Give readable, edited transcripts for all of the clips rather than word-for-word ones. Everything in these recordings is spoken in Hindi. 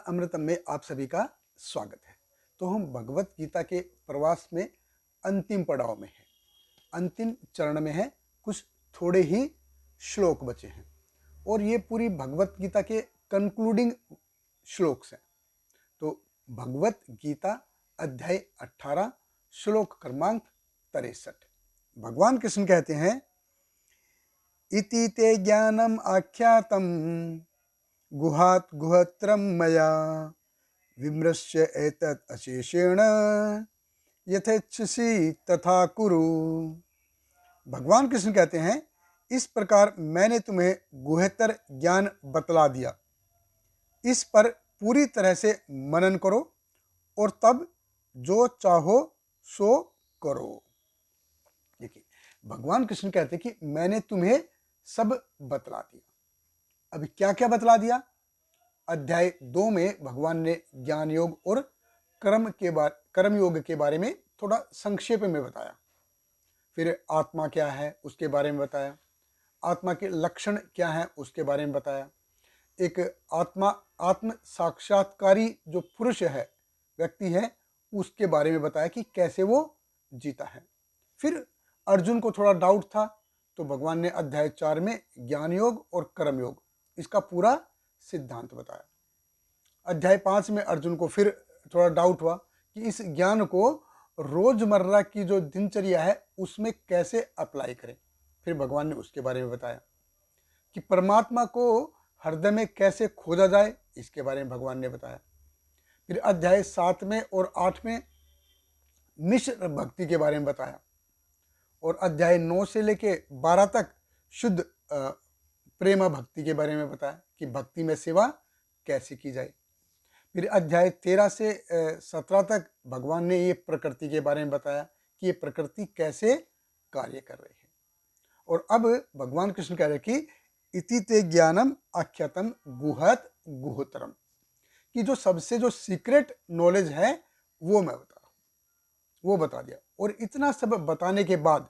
अमृतम में आप सभी का स्वागत है। तो हम भगवत गीता के प्रवास में अंतिम पड़ाव में हैं, अंतिम चरण में हैं। कुछ थोड़े ही श्लोक बचे हैं और ये पूरी भगवत गीता के कंक्लूडिंग श्लोक्स हैं। तो भगवत गीता अध्याय 18 श्लोक क्रमांक 63। भगवान कृष्ण कहते हैं, इति ते ज्ञानम आख्यातम गुहात् गुहत्रम मया विमृश्य एतत् अशेषेण यथेच्छसि तथा कुरु। भगवान कृष्ण कहते हैं, इस प्रकार मैंने तुम्हें गुहतर ज्ञान बतला दिया, इस पर पूरी तरह से मनन करो और तब जो चाहो सो करो। देखिए, भगवान कृष्ण कहते हैं कि मैंने तुम्हें सब बतला दिया। अभी क्या क्या बतला दिया? अध्याय 2 में भगवान ने ज्ञान योग और कर्म योग के बारे में थोड़ा संक्षेप में बताया। फिर आत्मा क्या है उसके बारे में बताया, आत्मा के लक्षण क्या हैं उसके बारे में बताया। एक आत्म साक्षात्कारी जो पुरुष है, व्यक्ति है, उसके बारे में बताया कि कैसे वो जीता है। फिर अर्जुन को थोड़ा डाउट था, तो भगवान ने अध्याय 4 में ज्ञान योग और कर्म योग इसका पूरा सिद्धांत बताया। अध्याय 5 में अर्जुन को फिर थोड़ा डाउट हुआ कि इस ज्ञान को रोजमर्रा की जो दिनचर्या है उसमें कैसे अप्लाई करें। फिर भगवान ने उसके बारे में बताया कि परमात्मा को हृदय में कैसे खोजा जाए, इसके बारे में भगवान ने बताया। फिर अध्याय 7 में और 8 में मिश्र भक्ति के बारे में बताया और अध्याय 9 से लेके 12 तक शुद्ध प्रेम भक्ति के बारे में बताया कि भक्ति में सेवा कैसे की जाए। फिर अध्याय 13 से 17 तक भगवान ने ये प्रकृति के बारे में बताया कि ये प्रकृति कैसे कार्य कर रही है। और अब भगवान कृष्ण कह रहे कि इति ते ज्ञानम आख्यातम गुहत गुहोतरम, कि जो सबसे जो सीक्रेट नॉलेज है वो मैं बता रहा हूँ, वो बता दिया। और इतना सब बताने के बाद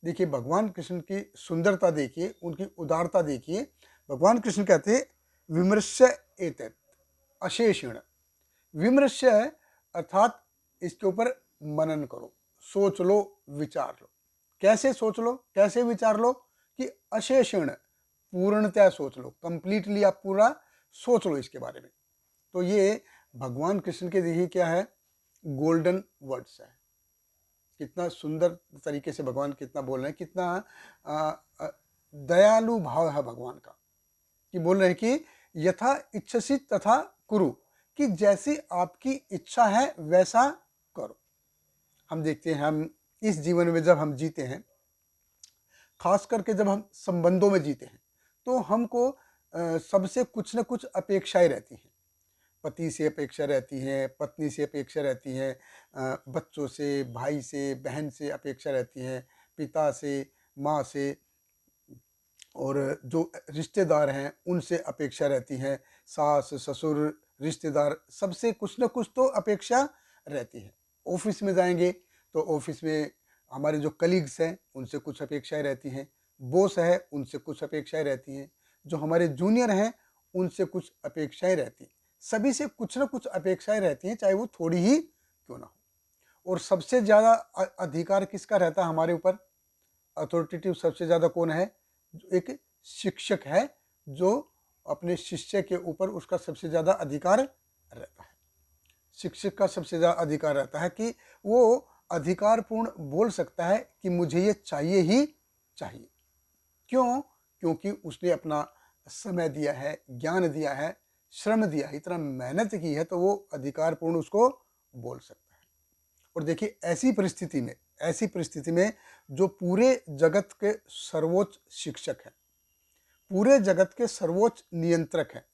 देखिए भगवान कृष्ण की सुंदरता देखिए, उनकी उदारता देखिए। भगवान कृष्ण कहते हैं, विमृश्य एतत् अशेषेण। विमृश्य अर्थात इसके ऊपर मनन करो, सोच लो, विचार लो। कैसे सोच लो, कैसे विचार लो? कि अशेषेण, पूर्णतया सोच लो, कंप्लीटली आप पूरा सोच लो इसके बारे में। तो ये भगवान कृष्ण के देखिए क्या है, गोल्डन वर्ड्स है। कितना सुंदर तरीके से भगवान कितना बोल रहे हैं, कितना दयालु भाव है भगवान का, कि बोल रहे हैं कि यथा इच्छसि तथा कुरु, कि जैसी आपकी इच्छा है वैसा करो। हम देखते हैं, हम इस जीवन में जब हम जीते हैं, खास करके जब हम संबंधों में जीते हैं, तो हमको सबसे कुछ न कुछ अपेक्षाएं रहती हैं। पति से अपेक्षा रहती है, पत्नी से अपेक्षा रहती है, बच्चों से, भाई से, बहन से अपेक्षा रहती है, पिता से, माँ से, और जो रिश्तेदार हैं उनसे अपेक्षा रहती है, सास ससुर रिश्तेदार सबसे कुछ न कुछ तो अपेक्षा रहती है। ऑफिस में जाएंगे तो ऑफिस में हमारे जो कलीग्स हैं उनसे कुछ अपेक्षाएं रहती हैं, बॉस है उनसे कुछ अपेक्षाएं रहती हैं, जो हमारे जूनियर हैं उनसे कुछ अपेक्षाएं रहती हैं। सभी से कुछ न कुछ अपेक्षाएं रहती हैं, चाहे वो थोड़ी ही क्यों ना हो। और सबसे ज़्यादा अधिकार किसका रहता है हमारे ऊपर? अथॉरिटेटिव सबसे ज़्यादा कौन है? एक शिक्षक है, जो अपने शिष्य के ऊपर उसका सबसे ज़्यादा अधिकार रहता है। शिक्षक का सबसे ज़्यादा अधिकार रहता है कि वो अधिकारपूर्ण बोल सकता है कि मुझे ये चाहिए ही चाहिए। क्यों? क्योंकि उसने अपना समय दिया है, ज्ञान दिया है, श्रम दिया है, इतना मेहनत की है, तो वो अधिकारपूर्ण उसको बोल सकता है। और देखिए ऐसी परिस्थिति में जो पूरे जगत के सर्वोच्च शिक्षक हैं, पूरे जगत के सर्वोच्च नियंत्रक हैं,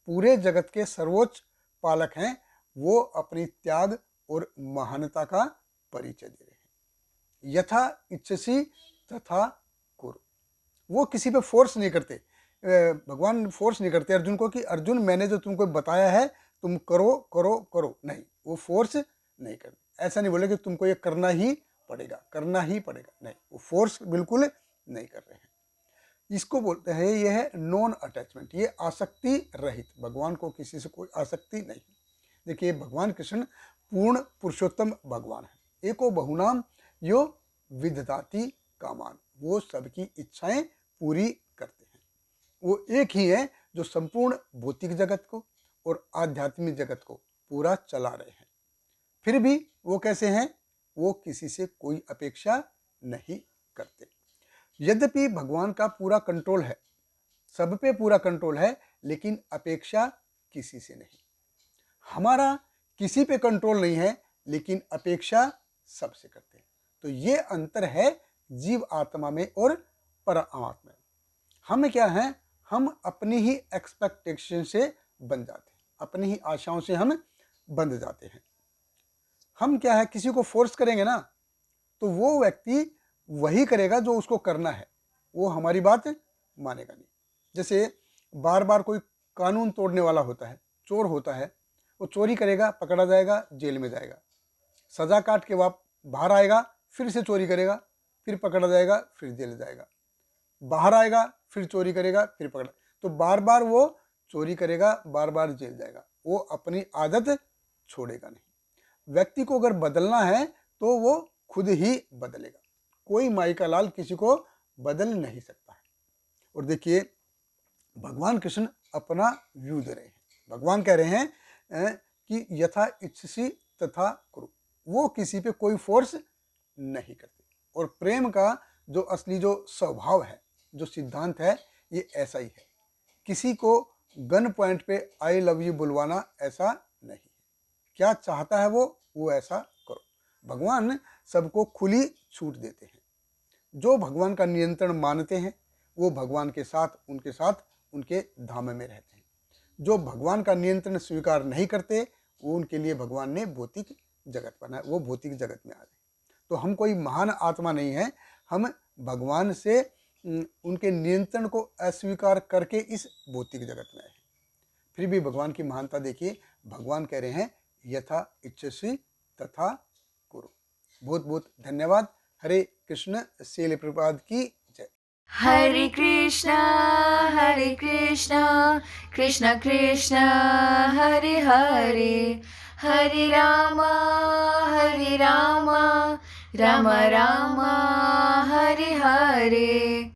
पूरे जगत के सर्वोच्च पालक हैं, वो अपनी त्याग और महानता का परिचय दे रहे हैं। यथा इच्छसि तथा कुरु। वो किसी पे फोर्स नहीं करते, भगवान फोर्स नहीं करते अर्जुन को कि अर्जुन मैंने जो तुमको बताया है तुम करो करो करो। नहीं, वो फोर्स नहीं करते। ऐसा नहीं बोले कि तुमको ये करना ही पड़ेगा, करना ही पड़ेगा। नहीं, वो फोर्स बिल्कुल नहीं कर रहे हैं। इसको बोलते हैं, ये है नॉन अटैचमेंट, ये आसक्ति रहित, भगवान को किसी से कोई आसक्ति नहीं। देखिए भगवान कृष्ण पूर्ण पुरुषोत्तम भगवान है। एको बहुनाम यो विदधाति कामान, वो सबकी इच्छाएं पूरी करते हैं। वो एक ही है जो संपूर्ण भौतिक जगत को और आध्यात्मिक जगत को पूरा चला रहे हैं। फिर भी वो कैसे हैं? वो किसी से कोई अपेक्षा नहीं करते। यद्यपि भगवान का पूरा कंट्रोल है, सब पे पूरा कंट्रोल है, लेकिन अपेक्षा किसी से नहीं। हमारा किसी पे कंट्रोल नहीं है, लेकिन अपेक्षा सबसे करते हैं। तो ये अंतर है जीव आत्मा में और परमात्मा में। हम क्या हैं? हम अपनी ही एक्सपेक्टेशन से बन जाते हैं, अपनी ही आशाओं से हम बंध जाते हैं। हम क्या है, किसी को फोर्स करेंगे ना, तो वो व्यक्ति वही करेगा जो उसको करना है, वो हमारी बात मानेगा नहीं। जैसे बार बार कोई कानून तोड़ने वाला होता है, चोर होता है, वो चोरी करेगा, पकड़ा जाएगा, जेल में जाएगा, सजा काट के बाहर आएगा, फिर से चोरी करेगा, फिर पकड़ा जाएगा, फिर जेल जाएगा, बाहर आएगा, फिर चोरी करेगा, फिर पकड़ा। तो बार बार वो चोरी करेगा, बार बार जेल जाएगा, वो अपनी आदत छोड़ेगा नहीं। व्यक्ति को अगर बदलना है तो वो खुद ही बदलेगा, कोई माई का लाल किसी को बदल नहीं सकता है। और देखिए भगवान कृष्ण अपना व्यू दे रहे हैं। भगवान कह रहे हैं कि यथा इच्छसी तथा कुरु, वो किसी पे कोई फोर्स नहीं करते। और प्रेम का जो असली जो स्वभाव है, जो सिद्धांत है, ये ऐसा ही है। किसी को गन पॉइंट पे आई लव यू बुलवाना ऐसा नहीं है। क्या चाहता है वो ऐसा करो। भगवान सबको खुली छूट देते हैं। जो भगवान का नियंत्रण मानते हैं वो भगवान के साथ उनके धाम में रहते हैं। जो भगवान का नियंत्रण स्वीकार नहीं करते, वो उनके लिए भगवान ने भौतिक जगत बनाया, वो भौतिक जगत में आ गए। तो हम कोई महान आत्मा नहीं है, हम भगवान से उनके नियंत्रण को अस्वीकार करके इस भौतिक जगत में आए। फिर भी भगवान की महानता देखिए, भगवान कह रहे हैं यथा इच्छसि तथा कुरु। बहुत बहुत धन्यवाद। हरे कृष्ण। श्रील प्रभुपाद की जय। हरे कृष्णा कृष्ण कृष्ण हरे हरे, हरे रामा राम राम हरे हरे।